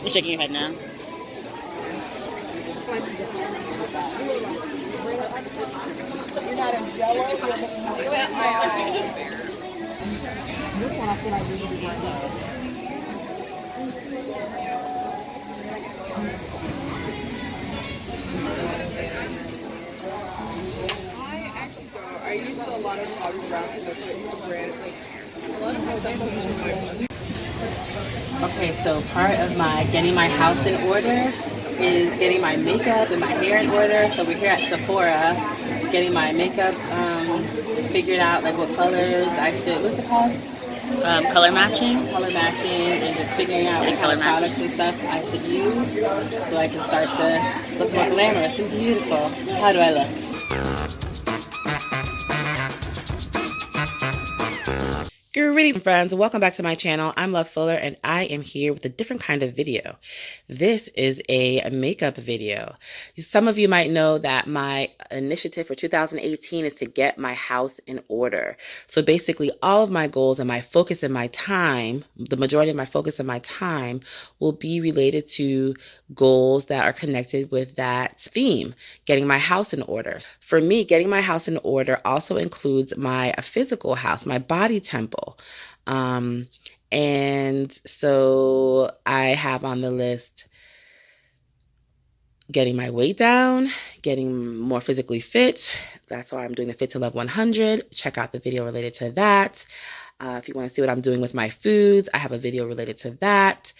You're shaking your head now. You're not as yellow. You're just do it. This one I feel like we should do. I use a lot of Bobbi Brown because that's like the brand. It's like a lot of my stuff is Okay, so part of my getting my house in order is getting my makeup and my hair in order. So we're here at Sephora getting my makeup figured out, like what colors I should, what's it called? Color matching, and just figuring out what kind of products and stuff I should use so I can start to look more glamorous and beautiful. How do I look? Greetings friends, welcome back to my channel. I'm Love Fuller and I am here with a different kind of video. This is a makeup video. Some of you might know that my initiative for 2018 is to get my house in order. So basically all of my goals and my focus and my time, the majority of my focus and my time will be related to goals that are connected with that theme, getting my house in order. For me, getting my house in order also includes my physical house, my body temple. And so I have on the list getting my weight down, getting more physically fit. That's why I'm doing the Fit to Love 100. Check out the video related to that. If you want to see what I'm doing with my foods, I have a video related to that.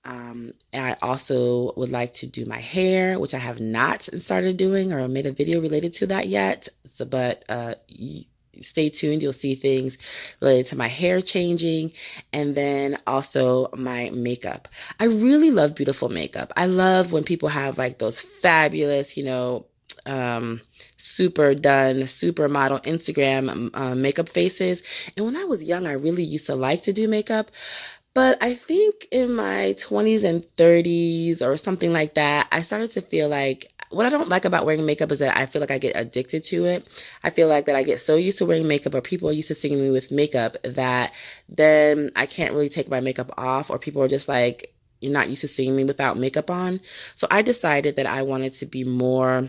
And I also would like to do my hair, which I have not started doing or made a video related to that yet. So, but stay tuned. You'll see things related to my hair changing and then also my makeup. I really love beautiful makeup. I love when people have like those fabulous, super done, supermodel Instagram makeup faces. And when I was young, I really used to like to do makeup. But I think in my 20s and 30s or something like that, I started to feel like what I don't like about wearing makeup is that I feel like I get addicted to it. I feel like that I get so used to wearing makeup or people are used to seeing me with makeup that then I can't really take my makeup off or people are just like, you're not used to seeing me without makeup on. So I decided that I wanted to be more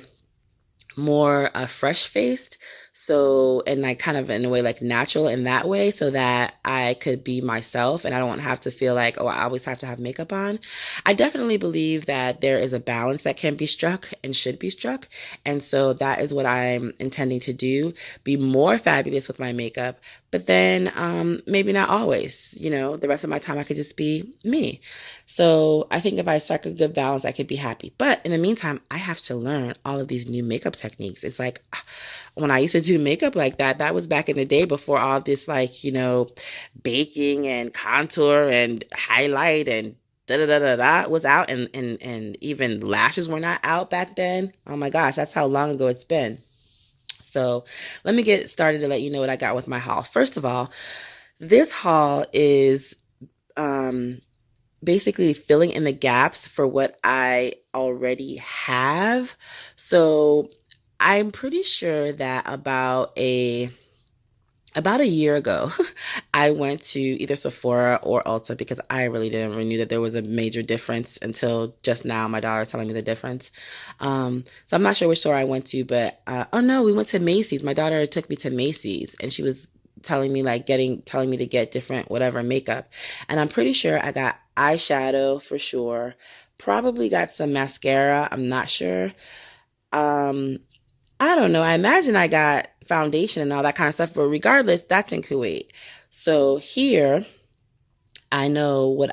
fresh-faced. So, and like kind of in a way like natural in that way so that I could be myself and I don't have to feel like, oh, I always have to have makeup on. I definitely believe that there is a balance that can be struck and should be struck. And so that is what I'm intending to do, be more fabulous with my makeup, but then maybe not always, the rest of my time I could just be me. So I think if I strike a good balance, I could be happy. But in the meantime, I have to learn all of these new makeup techniques. It's like when I used to do makeup like that, that was back in the day before all this like, baking and contour and highlight and da-da-da-da-da was out and even lashes were not out back then. Oh my gosh, that's how long ago it's been. So let me get started to let you know what I got with my haul. First of all, this haul is basically filling in the gaps for what I already have. So I'm pretty sure that about a year ago, I went to either Sephora or Ulta because I really didn't really knew that there was a major difference until just now. My daughter telling me the difference. So I'm not sure which store I went to, but oh no, we went to Macy's. My daughter took me to Macy's and she was telling me telling me to get different whatever makeup. And I'm pretty sure I got eyeshadow for sure. Probably got some mascara. I'm not sure. I don't know. I imagine I got foundation and all that kind of stuff, but regardless, that's in Kuwait. So here, I know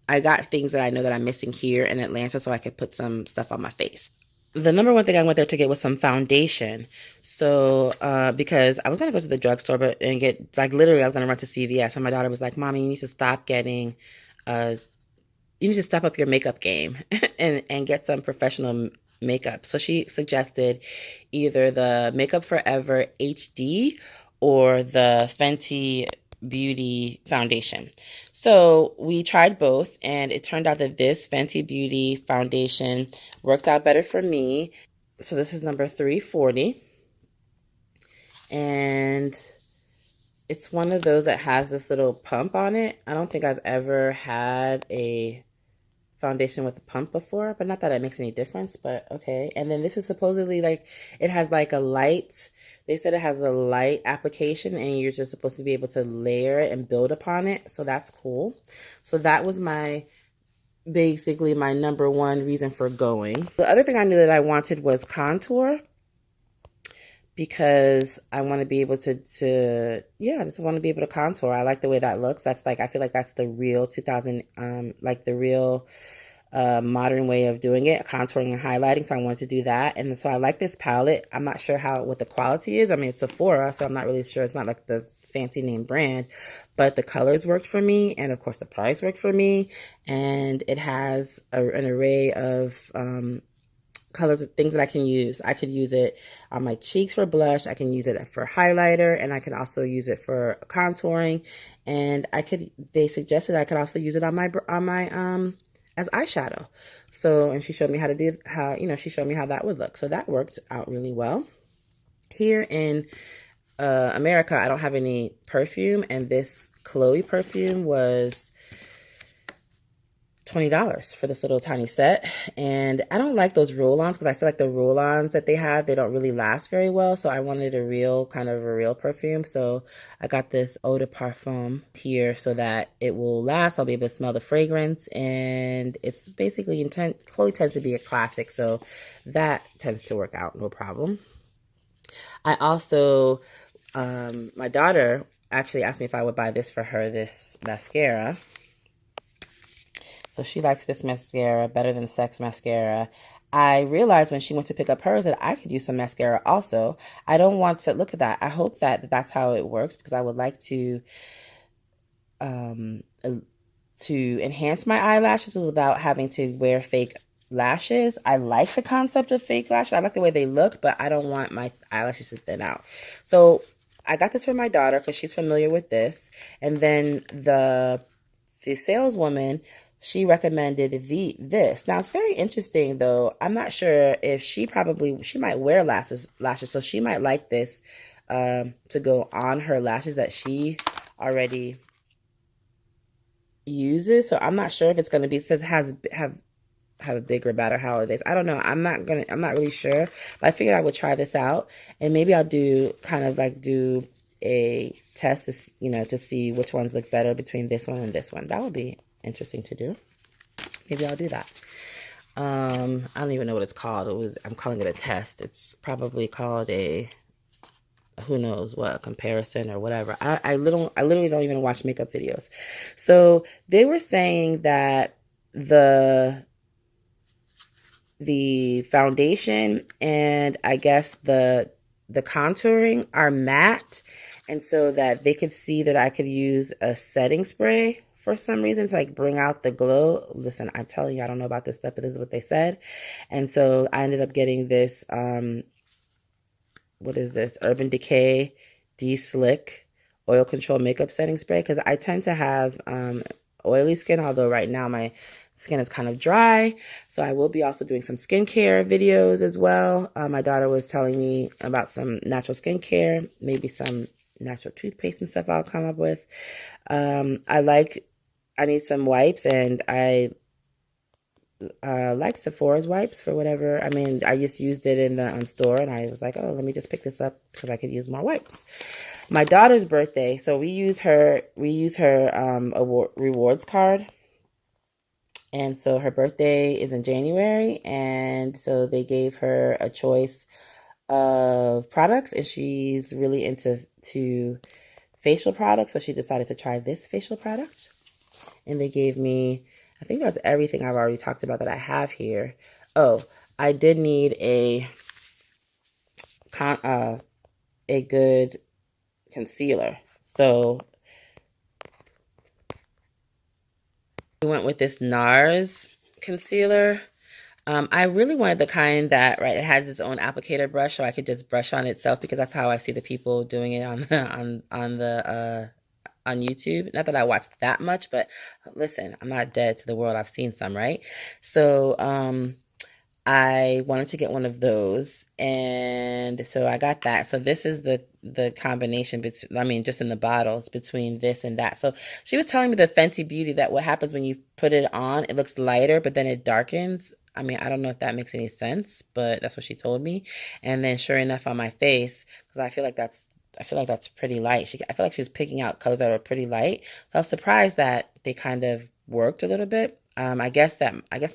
I got things that I know that I'm missing here in Atlanta so I could put some stuff on my face. The number one thing I went there to get was some foundation. So, because I was going to go to the drugstore and get, like literally I was going to run to CVS and my daughter was like, Mommy, you need to stop you need to step up your makeup game and get some professional makeup. So she suggested either the Makeup Forever HD or the Fenty Beauty foundation. So we tried both and it turned out that this Fenty Beauty foundation worked out better for me. So this is number 340. And it's one of those that has this little pump on it. I don't think I've ever had a foundation with a pump before, but not that it makes any difference, but okay. And then this is supposedly like, it has like a light, they said it has a light application and you're just supposed to be able to layer it and build upon it. So that's cool. So that was basically my number one reason for going. The other thing I knew that I wanted was contour, because I want to be able I just want to be able to contour. I like the way that looks. That's like, I feel like that's the real 2000, like the real modern way of doing it, contouring and highlighting. So I wanted to do that. And so I like this palette. I'm not sure what the quality is. I mean, it's Sephora, so I'm not really sure. It's not like the fancy name brand, but the colors worked for me. And of course the price worked for me. And it has an array of, colors of things that I can use. I could use it on my cheeks for blush. I can use it for highlighter, and I can also use it for contouring. And they suggested I could also use it on my as eyeshadow. So, and she showed me she showed me how that would look. So that worked out really well. Here in America, I don't have any perfume, and this Chloe perfume was $20 for this little tiny set. And I don't like those roll-ons because I feel like the roll-ons that they have, they don't really last very well. So I wanted a real perfume. So I got this eau de parfum here so that it will last. I'll be able to smell the fragrance, and it's basically Chloe tends to be a classic, so that tends to work out no problem. I also, my daughter actually asked me if I would buy this for her, this mascara. So she likes this mascara better than Sex mascara. I realized when she went to pick up hers that I could use some mascara also. I don't want to look at that. I hope that that's how it works, because I would like to enhance my eyelashes without having to wear fake lashes. I like the concept of fake lashes. I like the way they look, but I don't want my eyelashes to thin out. So I got this for my daughter because she's familiar with this. And then the saleswoman, she recommended this. Now, it's very interesting, though. I'm not sure if she might wear lashes, so she might like this to go on her lashes that she already uses. So I'm not sure if it's going to be, it says have a bigger, better holidays. I don't know. I'm not really sure, but I figured I would try this out, and maybe I'll do a test to see which ones look better between this one and this one. That would be interesting to do. Maybe I'll do that. I don't even know what it's called. I'm calling it a test. It's probably called a, who knows what, a comparison or whatever. I literally don't even watch makeup videos. So they were saying that the foundation and I guess the contouring are matte, and so that they could see that I could use a setting spray for some reason to like bring out the glow. Listen, I'm telling you, I don't know about this stuff, but this is what they said. And so I ended up getting this, what is this? Urban Decay De-Slick Oil Control Makeup Setting Spray, because I tend to have oily skin, although right now my skin is kind of dry. So I will be also doing some skincare videos as well. My daughter was telling me about some natural skincare, maybe some natural toothpaste and stuff I'll come up with. I need some wipes, and I like Sephora's wipes for whatever. I mean, I just used it in the store, and I was like, oh, let me just pick this up because I could use more wipes. My daughter's birthday, so we use her rewards card. And so her birthday is in January, and so they gave her a choice of products, and she's really into facial products, so she decided to try this facial product. And they gave me, I think that's everything I've already talked about that I have here. Oh, I did need a good concealer. So we went with this NARS concealer. I really wanted the kind that, it has its own applicator brush, so I could just brush on itself, because that's how I see the people doing it on YouTube. Not that I watch that much, but listen, I'm not dead to the world. I've seen some, right? So I wanted to get one of those, and so I got that. So this is the combination between, I mean, just in the bottles between this and that. So she was telling me the Fenty Beauty that what happens when you put it on, it looks lighter, but then it darkens. I mean, I don't know if that makes any sense, but that's what she told me. And then sure enough on my face, because I feel like that's pretty light. I feel like she was picking out colors that were pretty light. So I was surprised that they kind of worked a little bit. I guess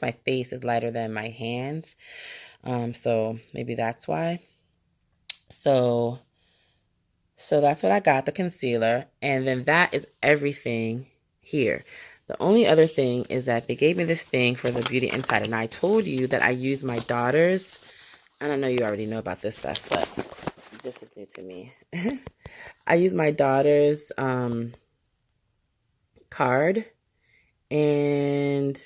my face is lighter than my hands. So maybe that's why. So that's what I got, the concealer, and then that is everything here. The only other thing is that they gave me this thing for the Beauty Insider, and I told you that I use my daughter's. I don't know, you already know about this stuff, but this is new to me. I use my daughter's card, and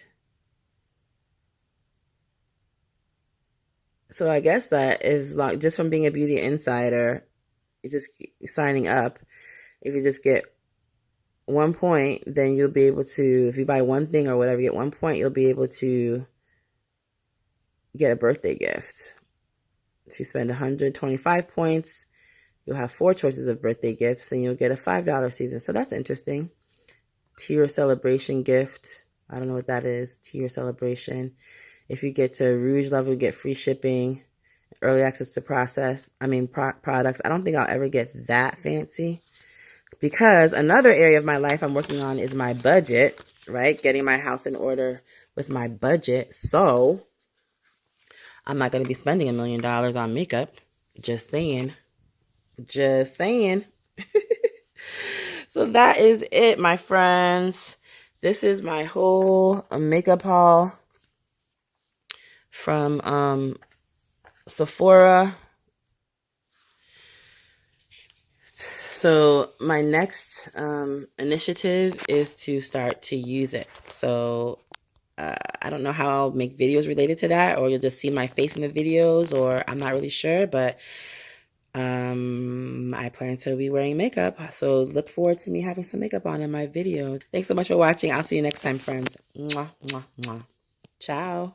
so I guess that is like just from being a Beauty Insider, just signing up. If you just get 1 point, then you'll be able to, if you buy one thing or whatever, you get 1 point, you'll be able to get a birthday gift. If you spend 125 points, you'll have 4 choices of birthday gifts, and you'll get a $5 season. So that's interesting. Tier celebration gift. I don't know what that is. Tier celebration. If you get to Rouge level, you get free shipping, early access to products. I don't think I'll ever get that fancy, because another area of my life I'm working on is my budget, right? Getting my house in order with my budget. So I'm not going to be spending $1 million on makeup. Just saying. Just saying. So that is it, my friends. This is my whole makeup haul from Sephora. So my next initiative is to start to use it. So I don't know how I'll make videos related to that, or you'll just see my face in the videos, or I'm not really sure, but I plan to be wearing makeup. So look forward to me having some makeup on in my video. Thanks so much for watching. I'll see you next time, friends. Mwah, mwah, mwah. Ciao.